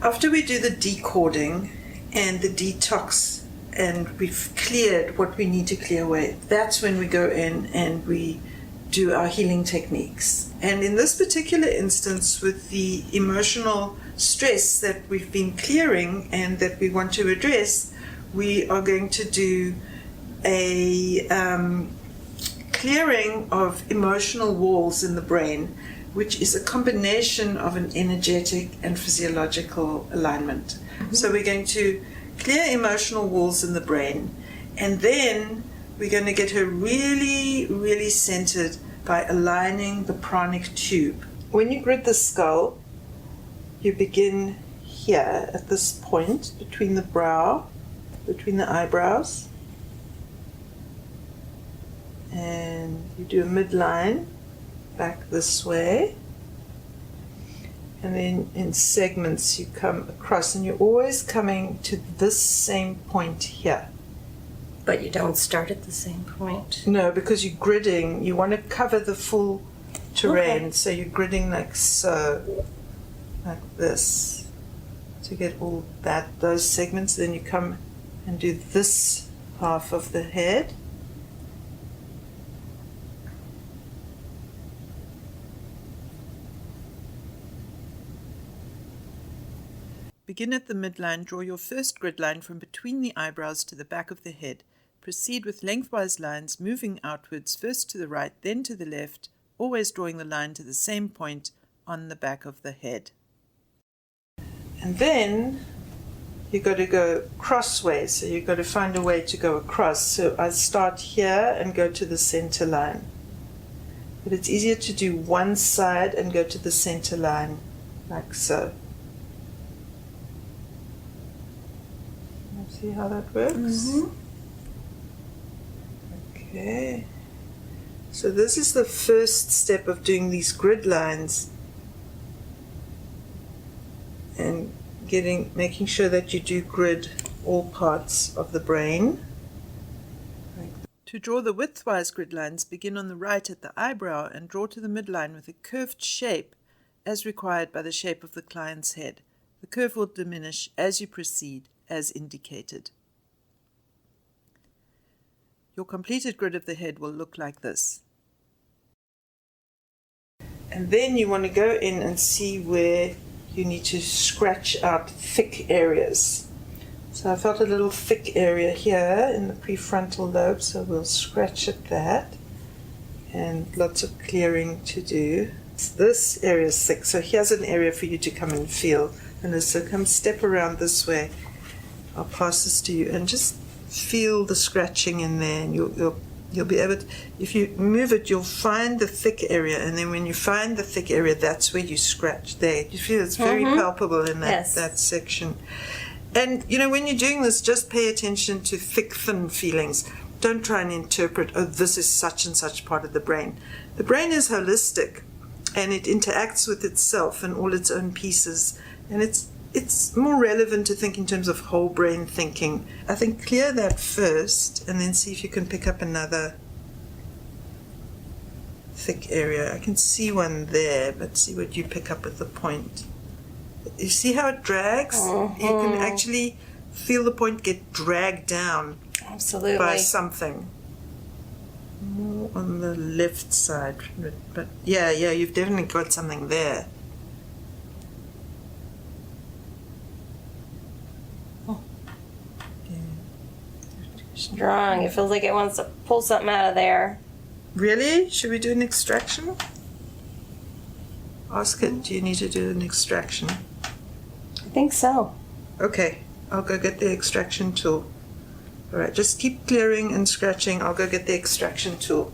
After we do the decording and the detox and we've cleared what we need to clear away, that's when we go in and we do our healing techniques. And in this particular instance, with the emotional stress that we've been clearing and that we want to address, we are going to do a clearing of emotional walls in the brain, which is a combination of an energetic and physiological alignment. Mm-hmm. So we're going to clear emotional walls in the brain, and then we're going to get her really, really centered by aligning the pranic tube. When you grid the skull, you begin here at this point between the brow, between the eyebrows, and you do a midline back this way, and then in segments you come across, and you're always coming to this same point here. But you don't start at the same point. No, because you're gridding, you want to cover the full terrain. Okay. So you're gridding like so, like this, to get all those segments. Then you come and do this half of the head. Begin at the midline, draw your first grid line from between the eyebrows to the back of the head. Proceed with lengthwise lines, moving outwards, first to the right, then to the left, always drawing the line to the same point on the back of the head. And then you've got to go crossways, so you've got to find a way to go across. So I start here and go to the center line. But it's easier to do one side and go to the center line, like so. See how that works? Mm-hmm. Okay. So this is the first step of doing these grid lines and making sure that you do grid all parts of the brain. To draw the widthwise grid lines, begin on the right at the eyebrow and draw to the midline with a curved shape as required by the shape of the client's head. The curve will diminish as you proceed, as indicated. Your completed grid of the head will look like this. And then you want to go in and see where you need to scratch out thick areas. So I felt a little thick area here in the prefrontal lobe, so we'll scratch at that. And lots of clearing to do. This area is thick, so here's an area for you to come and feel. And so come step around this way. I'll pass this to you and just feel the scratching in there, and you'll be able to, if you move it, you'll find the thick area, and then when you find the thick area, that's where you scratch there. You feel it's very palpable in that, yes, that section. And when you're doing this, just pay attention to thick, thin feelings. Don't try and interpret, oh, this is such and such part of the brain. The brain is holistic, and it interacts with itself and all its own pieces, and it's more relevant to think in terms of whole brain thinking. I think clear that first and then see if you can pick up another thick area. I can see one there, but see what you pick up with the point. You see how it drags? Mm-hmm. You can actually feel the point get dragged down. Absolutely. By something. More on the left side. But yeah, you've definitely got something there. Strong. It feels like it wants to pull something out of there. Really? Should we do an extraction? Ask it, do you need to do an extraction? I think so. Okay, I'll go get the extraction tool. All right, just keep clearing and scratching. I'll go get the extraction tool.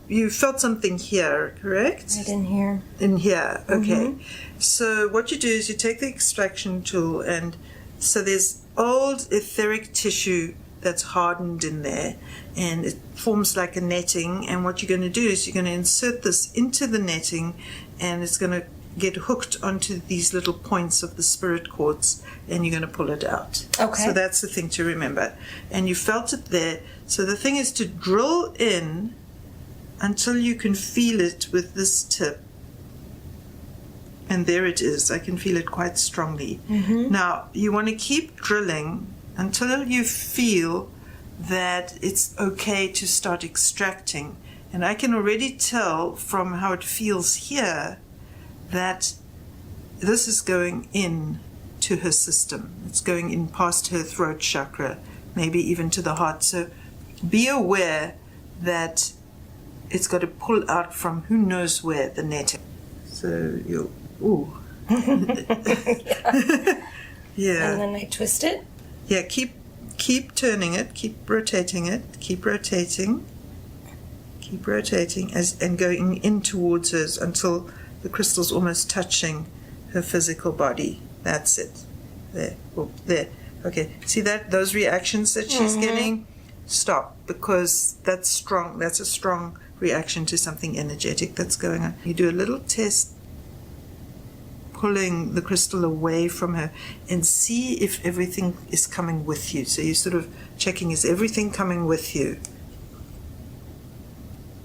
You felt something here, correct? Right in here. In here, okay. Mm-hmm. So what you do is you take the extraction tool, and so there's old etheric tissue that's hardened in there, and it forms like a netting, and what you're going to do is you're going to insert this into the netting, and it's going to get hooked onto these little points of the spirit cords, and you're going to pull it out. Okay. So that's the thing to remember. And you felt it there. So the thing is to drill in until you can feel it with this tip. And there it is. I can feel it quite strongly. Now, you want to keep drilling until you feel that it's okay to start extracting. And I can already tell from how it feels here that this is going in to her system. It's going in past her throat chakra, maybe even to the heart. So be aware that it's got to pull out from who knows where the netting. So you'll, ooh. Yeah. And then I twist it. Yeah, keep turning it, keep rotating it, keep rotating and going in towards hers until the crystal's almost touching her physical body. That's it. There. Oh, there. Okay. See that? Those reactions that she's getting? Stop, because that's strong. That's a strong reaction to something energetic that's going on. You do a little test, pulling the crystal away from her, and see if everything is coming with you. So you're sort of checking, is everything coming with you?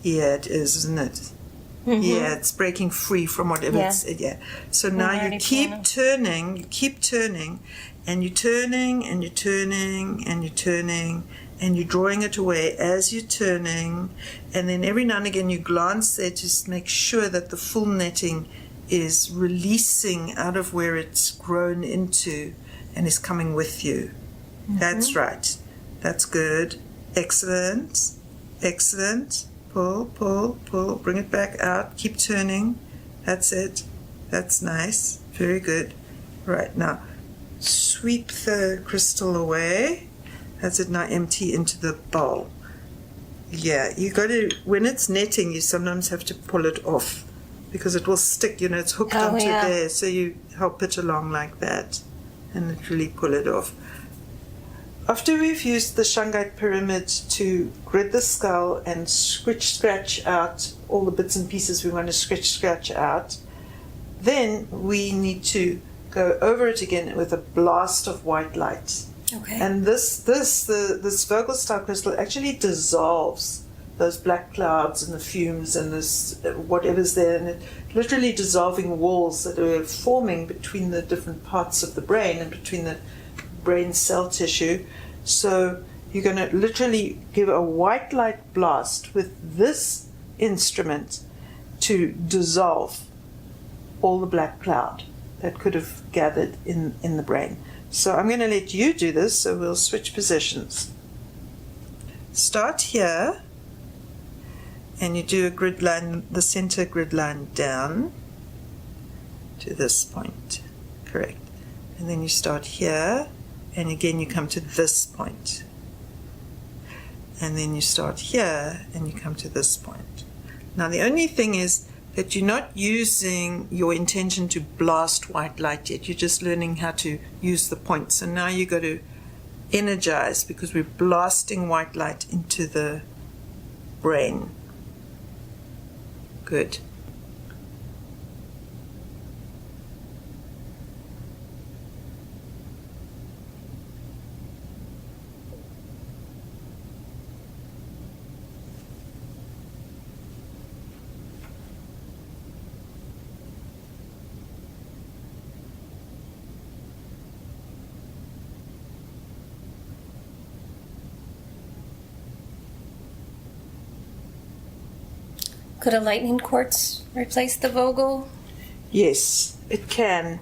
Yeah, it is, isn't it? Yeah, it's breaking free from whatever it's, yeah. So now you keep turning, and you're turning, and you're turning, and you're turning, and you're drawing it away as you're turning, and then every now and again you glance there to make sure that the full netting is releasing out of where it's grown into and is coming with you. That's right. That's good. Excellent. Excellent. Pull, pull, pull. Bring it back out. Keep turning. That's it. That's nice. Very good. Right, now sweep the crystal away. That's it. Now empty into the bowl. Yeah, you got to, when it's netting, you sometimes have to pull it off because it will stick, it's hooked onto there. So you help it along like that and literally pull it off. After we've used the shungite pyramid to grid the skull and scratch out all the bits and pieces we want to scratch out, then we need to go over it again with a blast of white light. Okay. And this Vogel style crystal actually dissolves those black clouds and the fumes and this whatever's there, and it literally dissolving walls that are forming between the different parts of the brain and between the brain cell tissue. So you're going to literally give a white light blast with this instrument to dissolve all the black cloud that could have gathered in the brain. So I'm going to let you do this, so we'll switch positions. Start here, and you do a grid line, the center grid line down to this point. Correct. And then you start here, and again you come to this point. And then you start here, and you come to this point. Now the only thing is that you're not using your intention to blast white light yet. You're just learning how to use the point. So now you got to energize, because we're blasting white light into the brain. Good. Could a lightning quartz replace the Vogel? Yes, it can.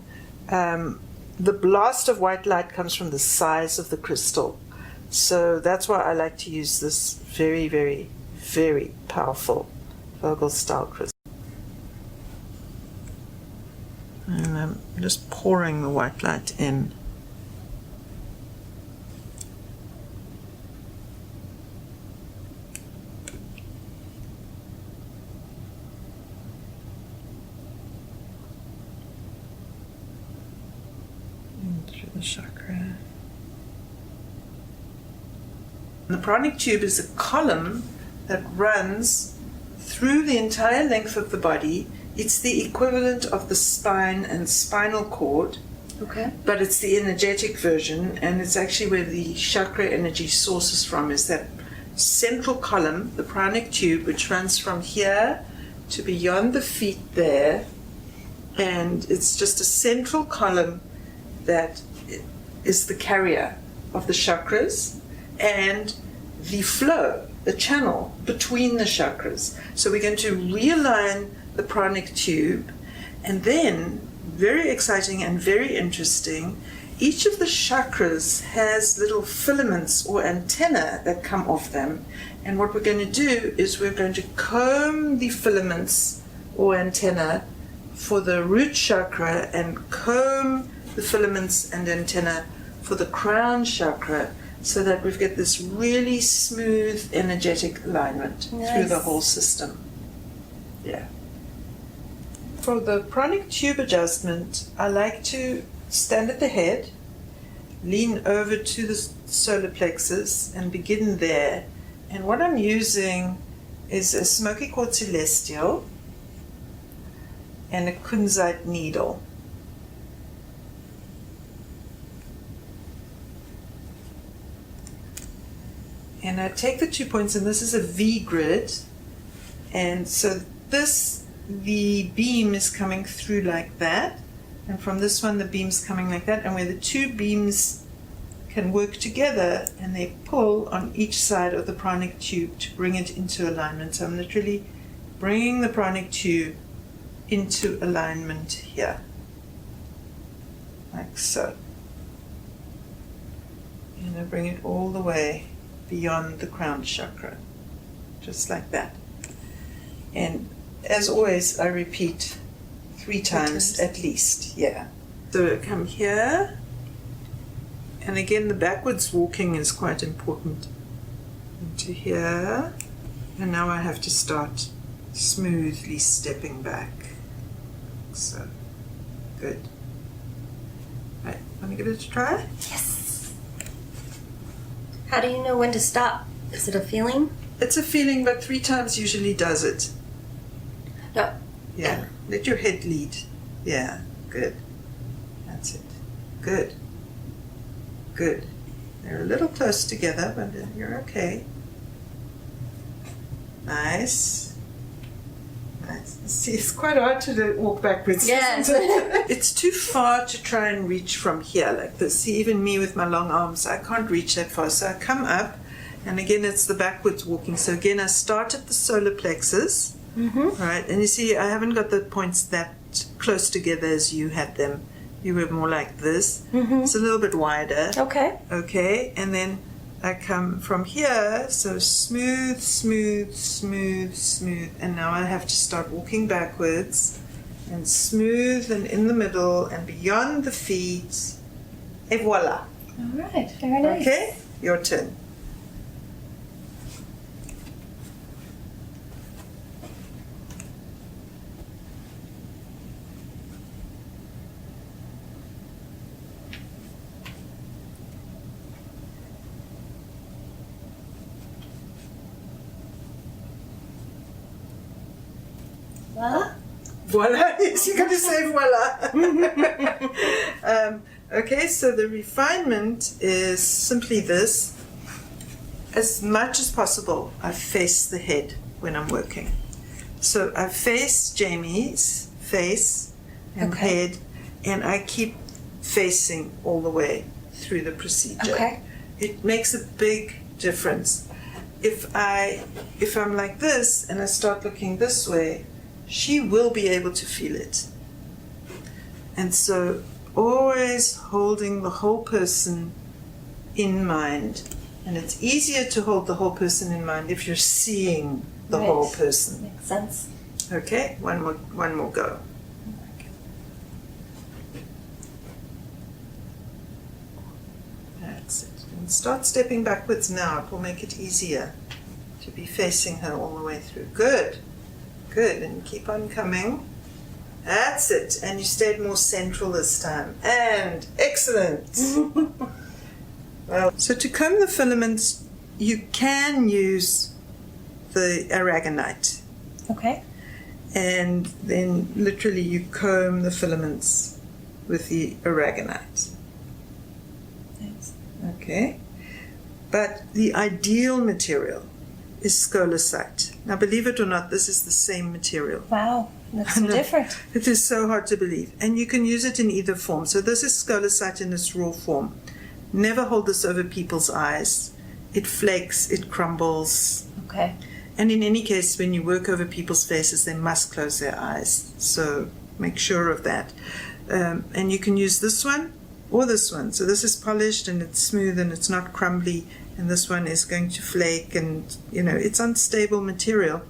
The blast of white light comes from the size of the crystal. So that's why I like to use this very, very, very powerful Vogel style crystal. And I'm just pouring the white light in. Through the chakra. The Pranic tube is a column that runs through the entire length of the body. It's the equivalent of the spine and spinal cord, Okay. but it's the energetic version, and it's actually where the chakra energy sources from, is that central column, the Pranic tube, which runs from here to beyond the feet there, And it's just a central column that is the carrier of the chakras and the flow, the channel between the chakras. So we're going to realign the pranic tube, and then, very exciting and very interesting, each of the chakras has little filaments or antennae that come off them. And what we're going to do is we're going to comb the filaments or antennae for the root chakra and comb the filaments and antennae for the crown chakra, so that we've got this really smooth, energetic alignment through the whole system. Yeah. For the pranic tube adjustment, I like to stand at the head, lean over to the solar plexus, and begin there. And what I'm using is a smoky quartz celestial and a kunzite needle. And I take the 2 points, and this is a V grid, and so the beam is coming through like that, and from this one the beam's coming like that, and where the two beams can work together and they pull on each side of the pranic tube to bring it into alignment. So I'm literally bringing the pranic tube into alignment here, like so. And I bring it all the way beyond the crown chakra, just like that. And as always, I repeat 3 times at least, yeah. So I come here, and again the backwards walking is quite important. Into here, and now I have to start smoothly stepping back. So, good. Right, want to give it a try? Yes. How do you know when to stop? Is it a feeling? It's a feeling, but 3 times usually does it. No. Yeah. Let your head lead. Yeah. Good. That's it. Good. Good. They're a little close together, but you're okay. Nice. Nice. See, it's quite hard to walk backwards. Yes. Isn't it? It's too far to try and reach from here like this. See, even me with my long arms, I can't reach that far. So I come up, and again, it's the backwards walking. So again, I start at the solar plexus. Mm-hmm. Right, and you see, I haven't got the points that close together as you had them. You were more like this. Mm-hmm. It's a little bit wider. Okay. Okay, and then I come from here, so smooth, smooth, smooth, smooth, and now I have to start walking backwards, and smooth, and in the middle, and beyond the feet, et voila. All right, very nice. Okay, your turn. Voila. Voila, yes, you're going to say voila. Okay, so the refinement is simply this. As much as possible, I face the head when I'm working. So I face Jamie's face and head, and I keep facing all the way through the procedure. Okay. It makes a big difference. If I'm like this and I start looking this way, she will be able to feel it. And so always holding the whole person in mind. And it's easier to hold the whole person in mind if you're seeing the whole person. Makes sense. Okay, one more go. That's it. And start stepping backwards now. It will make it easier to be facing her all the way through. Good. Good, and keep on coming. That's it. And you stayed more central this time. And excellent. Well, so to comb the filaments, you can use the aragonite. Okay. And then literally you comb the filaments with the aragonite. Thanks. Okay. But the ideal material is scolecite. Now, believe it or not, this is the same material. Wow. Looks so different. It is so hard to believe. And you can use it in either form. So this is scolecite in its raw form. Never hold this over people's eyes. It flakes, it crumbles. Okay. And in any case, when you work over people's faces, they must close their eyes. So make sure of that. And you can use this one or this one. So this is polished and it's smooth and it's not crumbly. And this one is going to flake and, it's unstable material.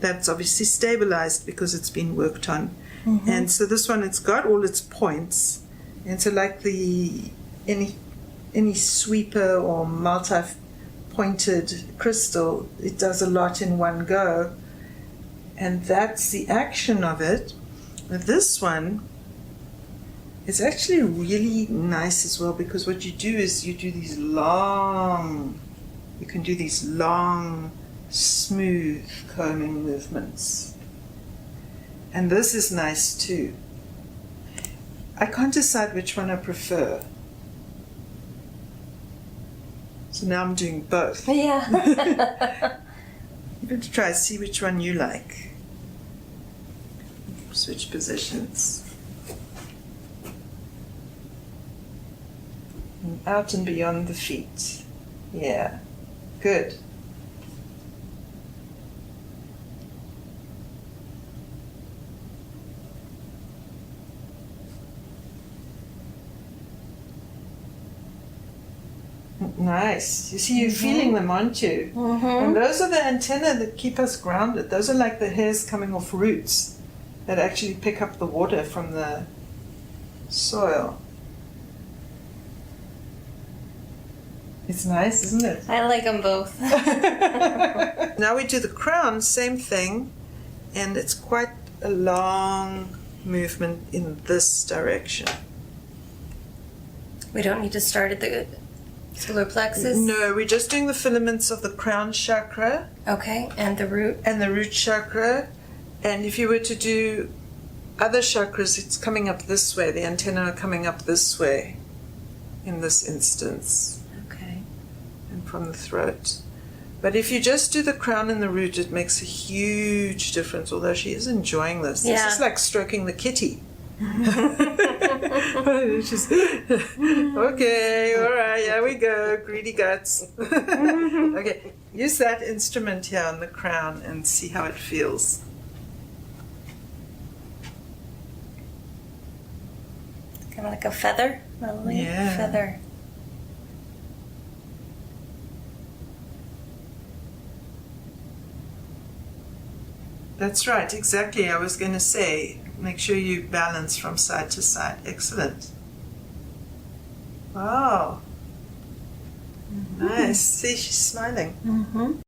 That's obviously stabilized because it's been worked on. Mm-hmm. And so this one, it's got all its points. And so like any sweeper or multi-pointed crystal, it does a lot in one go. And that's the action of it. This one is actually really nice as well, because what you do is you can do these long, smooth combing movements. And this is nice too. I can't decide which one I prefer. So now I'm doing both. Yeah. You better try, see which one you like. Switch positions. And out and beyond the feet. Yeah, good. Nice. You see, you're feeling them, aren't you? Mm-hmm. And those are the antennae that keep us grounded. Those are like the hairs coming off roots that actually pick up the water from the soil. It's nice, isn't it? I like them both. Now we do the crown, same thing, and it's quite a long movement in this direction. We don't need to start at the solar plexus? No, we're just doing the filaments of the crown chakra. Okay, and the root? And the root chakra. And if you were to do other chakras, it's coming up this way. The antennae are coming up this way in this instance. Okay. And from the throat. But if you just do the crown and the root, it makes a huge difference, although she is enjoying this. Yeah. This is like stroking the kitty. Just, okay, all right, here we go, greedy guts. Okay, use that instrument here on the crown and see how it feels. Kind of like a feather? Yeah. Feather. That's right, exactly. I was going to say, make sure you balance from side to side. Excellent. Wow. Mm-hmm. Nice. See, she's smiling. Mm-hmm.